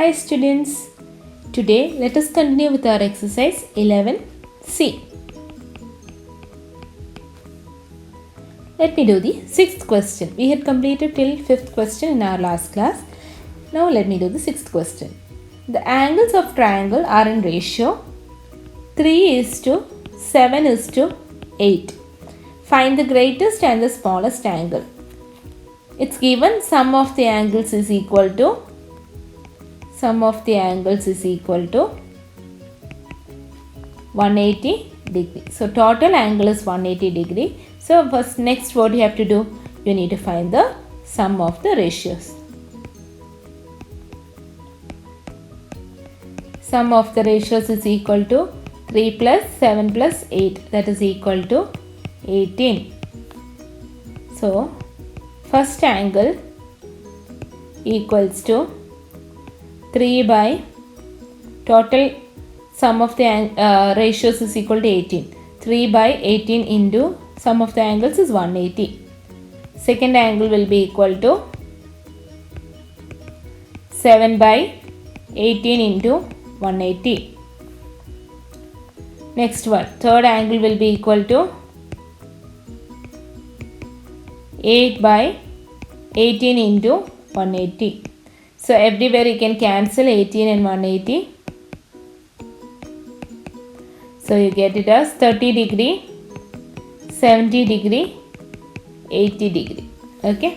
Hi students, today let us continue with our exercise 11C. Let me do the 6th question. We had completed till 5th question in our last class. Now let me do the 6th question. The angles of triangle are in ratio 3:7:8. Find the greatest and the smallest angle. It's given sum of the angles is equal to 180 degree. So total angle is 180 degree. So first next what you have to do, you need to find the sum of the ratios. Sum of the ratios is equal to 3 plus 7 plus 8, that is equal to 18. So first angle equals to 3 by total sum of the ratios is equal to 18. 3 by 18 into sum of the angles is 180. Second angle will be equal to 7 by 18 into 180. Next one, third angle will be equal to 8 by 18 into 180. So everywhere you can cancel 18 and 180. So you get it as 30 degree, 70 degree, 80 degree. Okay.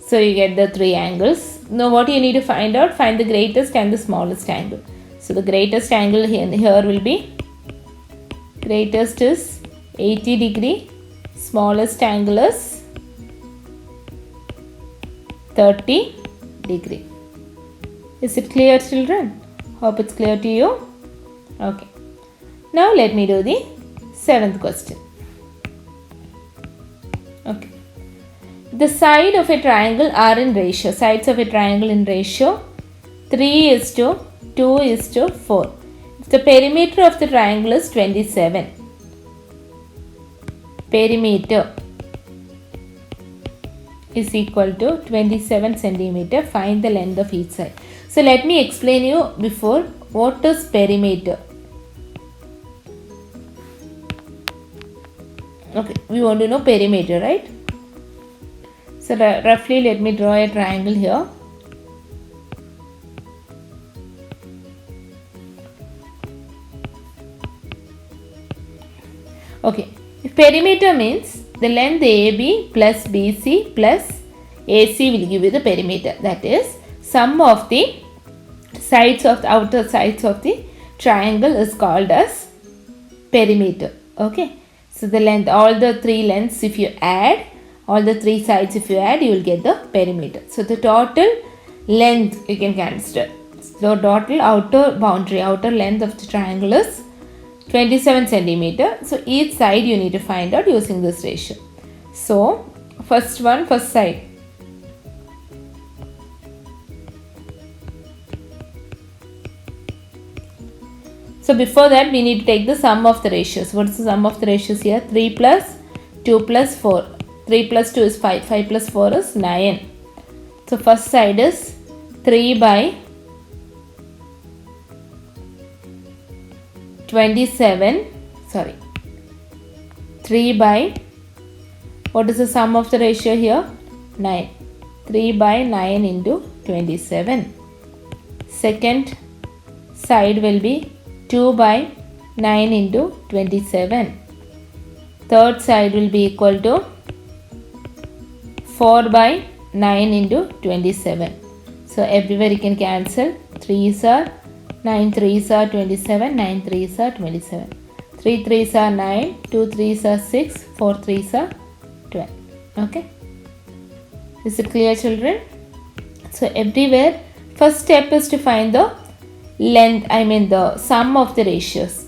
So you get the three angles. Now what you need to find out? Find the greatest and the smallest angle. So the greatest angle here will be, greatest is 80 degree, smallest angle is 30 degree. Is it clear, children? Hope it's clear to you. Okay. Now let me do the 7th question. Okay. The side of a triangle are in ratio. Sides of a triangle in ratio 3:2:4. If the perimeter of the triangle is 27. Perimeter is equal to 27 centimeter. Find the length of each side. So let me explain you before what is perimeter. Okay, we want to know perimeter, right? So roughly let me draw a triangle here. Okay, if perimeter means the length AB plus BC plus AC will give you the perimeter. That is, sum of the sides of the outer sides of the triangle is called as perimeter. Okay, so the length, all the three lengths, if you add all the three sides, if you add, you will get the perimeter. So the total length you can consider. So total outer boundary, outer length of the triangle is 27 centimeter. So each side you need to find out using this ratio. So first side. So before that we need to take the sum of the ratios. What is the sum of the ratios here? 3 plus 2 plus 4. 3 plus 2 is 5. 5 plus 4 is 9. So first side is 3 by 3 by, what is the sum of the ratio here? 9. 3 by 9 into 27. Second side will be 2 by 9 into 27. Third side will be equal to 4 by 9 into 27. So everywhere you can cancel. 3's are 9 3's are 27, 9 3's are 27. 3 3's are 9, 2 3's are 6, 4 3's are 12. Okay. Is it clear, children? So everywhere, first step is to find the length, the sum of the ratios.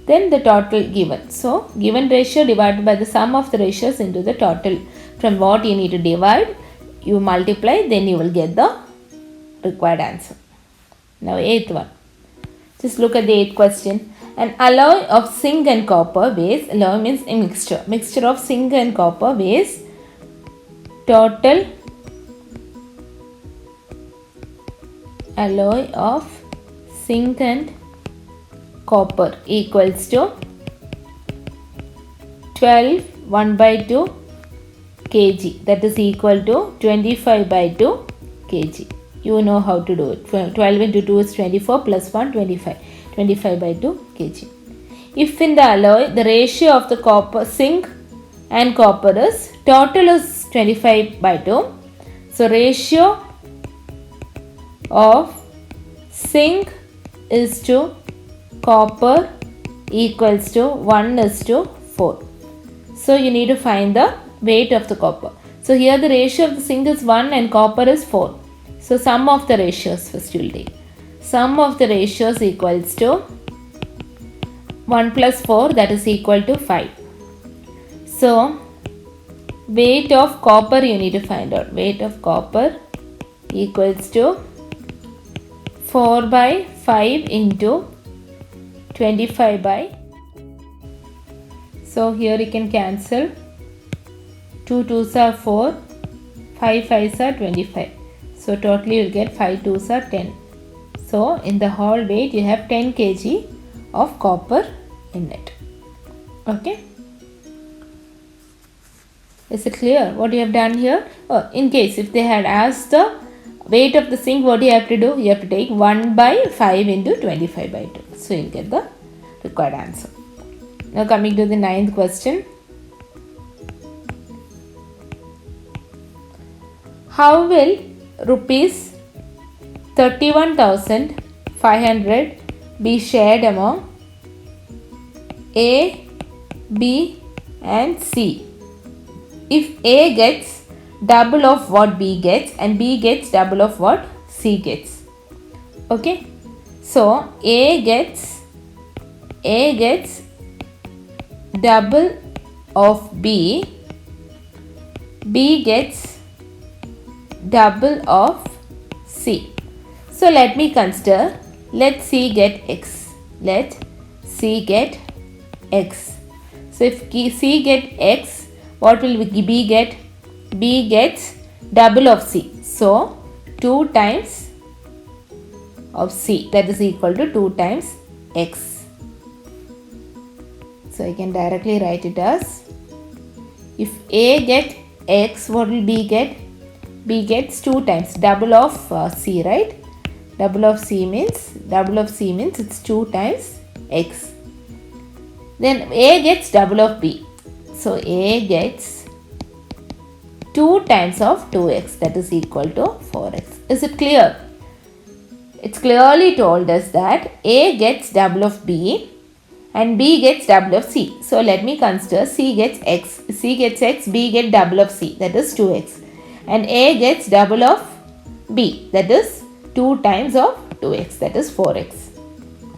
Then the total given. So given ratio divided by the sum of the ratios into the total. From what you need to divide, you multiply, then you will get the required answer. Now 8th one. Just look at the 8th question. An alloy of zinc and copper weighs, alloy means a mixture of zinc and copper weighs total alloy of zinc and copper equals to 12 1 by 2 kg, that is equal to 25 by 2 kg. You know how to do it. 12 into 2 is 24 plus 1 25 by 2 kg. If in the alloy the ratio of the copper, zinc and copper is total is 25 by 2, so ratio of zinc is to copper equals to 1 is to 4. So you need to find the weight of the copper. So here the ratio of the zinc is 1 and copper is 4. So sum of the ratios first you will take. Sum of the ratios equals to 1 plus 4, that is equal to 5. So weight of copper you need to find out. Weight of copper equals to 4 by 5 into 25 by. So here you can cancel. 2 2s are 4, 5 5s are 25. So totally you will get 5 2s are 10. So in the whole weight you have 10 kg of copper in it. Okay. Is it clear what you have done here? In case if they had asked the weight of the zinc, what you have to do? You have to take 1 by 5 into 25 by 2. So you will get the required answer. Now coming to the 9th question. How will rupees 31,500 be shared among A, B and C if A gets double of what B gets and B gets double of what C gets? Okay, so A gets double of B, B gets double of C. So let me consider, let C get X. Let C get X. So if C get X, what will B get? B gets double of C. So 2 times of C, that is equal to 2 times X. So I can directly write it as, if A get X, what will B get? B gets 2 times double of C, right? Double of C means it's 2 times X. Then A gets double of B. So A gets 2 times of 2x, that is equal to 4x. Is it clear? It's clearly told us that A gets double of B and B gets double of C. So let me consider C gets X. C gets X, B gets double of C, that is 2x. And A gets double of B, that is 2 times of 2x, that is 4x.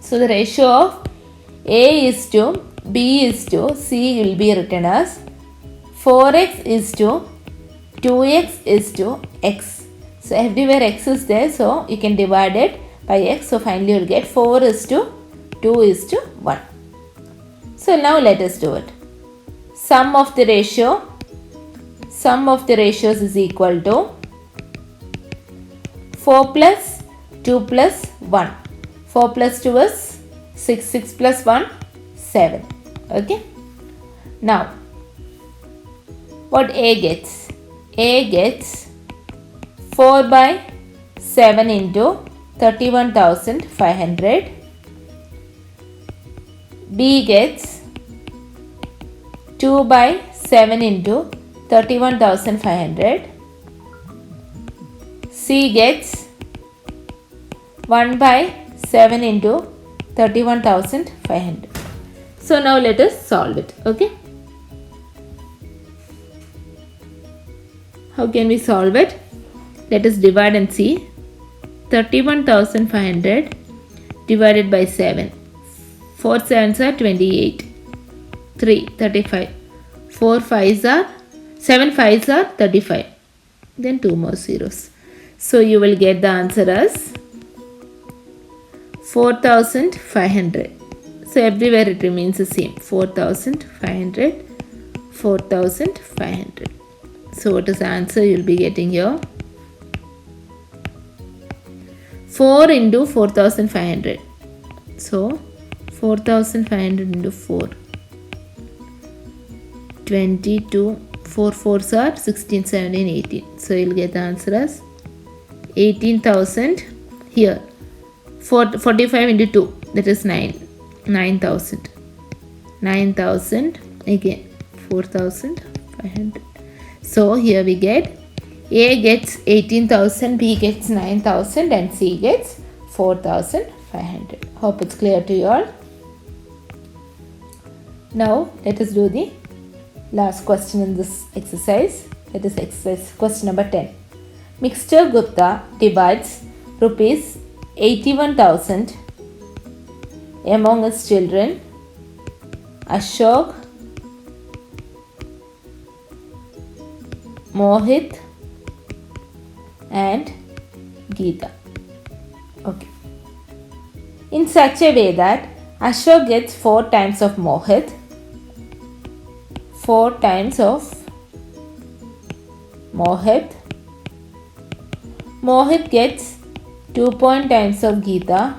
So the ratio of A is to B is to C will be written as 4x is to 2x is to x. So everywhere x is there, so you can divide it by x. So finally you will get 4 is to 2 is to 1. So now let us do it. Sum of the ratios is equal to 4 plus 2 plus 1. 4 plus 2 is 6, 6 plus 1, 7. Okay. Now, what A gets? A gets 4 by 7 into 31,500. B gets 2 by 7 into 31,500. C gets 1 by 7 into 31,500. So now let us solve it. Okay. How can we solve it? Let us divide and see. 31,500 divided by 7. 4 7s are 28. 3 35. 4 5s are 7 5s are 35. Then 2 more zeros. So you will get the answer as 4,500. So everywhere it remains the same. 4,500. 4,500. So what is the answer you will be getting here? 4 into 4500. So 4500 into 4. 22. 4 4s are 16, 17, 18. So you'll get the answer as 18,000 here. 45 into 2, that is 9. 9,000. 9,000 again 4,500. So here we get A gets 18,000, B gets 9,000 and C gets 4,500. Hope it's clear to you all. Now let us do the last question in this exercise. That is exercise question number 10. Mr. Gupta divides rupees 81,000 among his children Ashok, Mohit and Geeta. Okay. In such a way that Ashok gets 4 times of Mohit, 4 times of Mohit. Mohit gets 2 times of Geeta.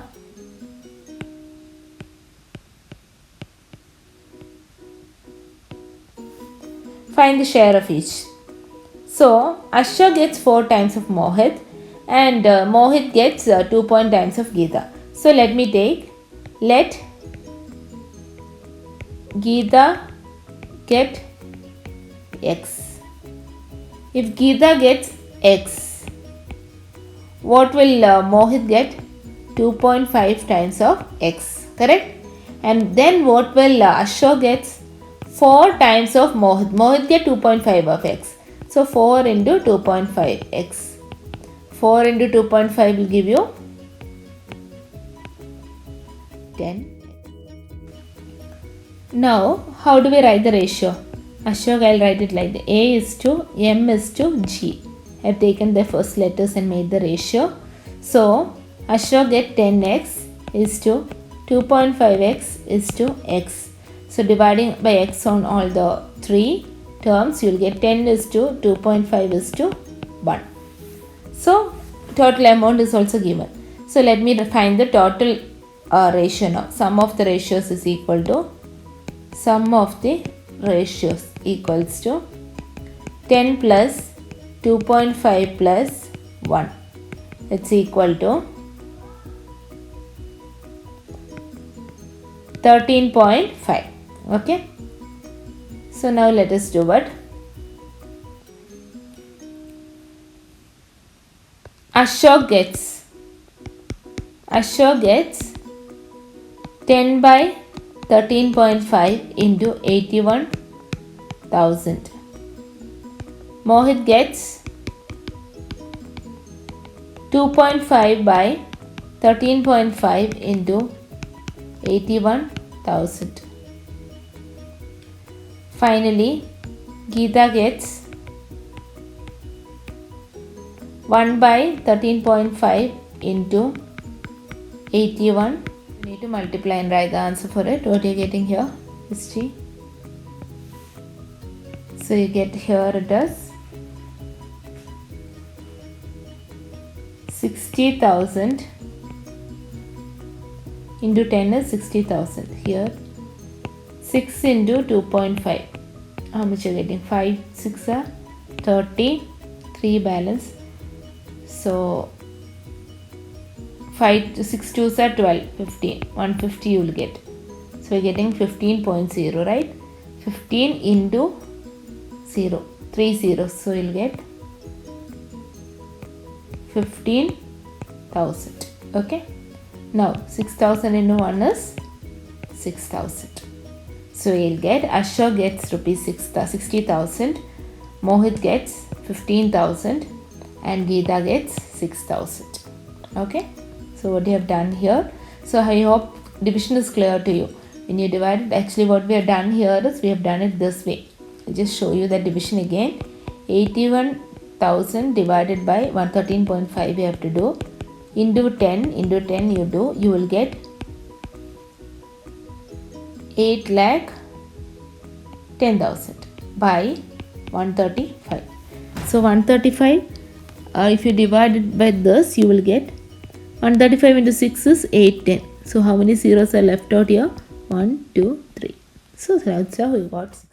Find the share of each. So Ashok gets 4 times of Mohit and Mohit gets 2 times of Geeta. So let Geeta get X. If Geeta gets X, what will Mohit get? 2.5 times of X, correct? And then what will Ashok gets? 4 times of Mohit. Mohit get 2.5 of X. So 4 into 2.5 X. 4 into 2.5 will give you 10. Now, how do we write the ratio? Ashok, I'll write it like this. A is to M is to G. I've taken the first letters and made the ratio. So, Ashok get 10x is to 2.5x is to x. So, dividing by x on all the 3 terms, you will get 10 is to 2.5 is to 1. So, total amount is also given. So, let me find the total ratio now. Sum of the ratios is equal to sum of the ratios equals to 10 plus 2.5 plus 1. It's equal to 13.5. Okay. So now let us do it. Ashok gets 10 by 13.5 into 81,000. Mohit gets 2.5 by 13.5 into 81,000. Finally, Geeta gets 1 by 13.5 into 81. You need to multiply and write the answer for it. What are you getting here? History. So you get here it is 60,000 into 10 is 60,000. Here 6 into 2.5. How much are you getting? 5, 6 are 30, 3 balance. So 5 to 6 2s are 12, 15. 150 you will get. So we are getting 15.0, right? 15 into 0, 3 zeros. So you will get 15,000. Okay. Now 6,000 into 1 is 6,000. So you'll get Ashok gets rupees 60,000, Mohit gets 15,000 and Geeta gets 6,000. Okay. So what you have done here. So I hope division is clear to you. When you divide it, actually what we have done here is we have done it this way. I'll just show you the division again. 81,000 divided by 113.5 you have to do. Into 10 you do, you will get 8,10,000 by 135. So 135, if you divide it by this, you will get 135 into 6 is 810. So how many zeros are left out here? 1, 2, 3. So that's how we got 6.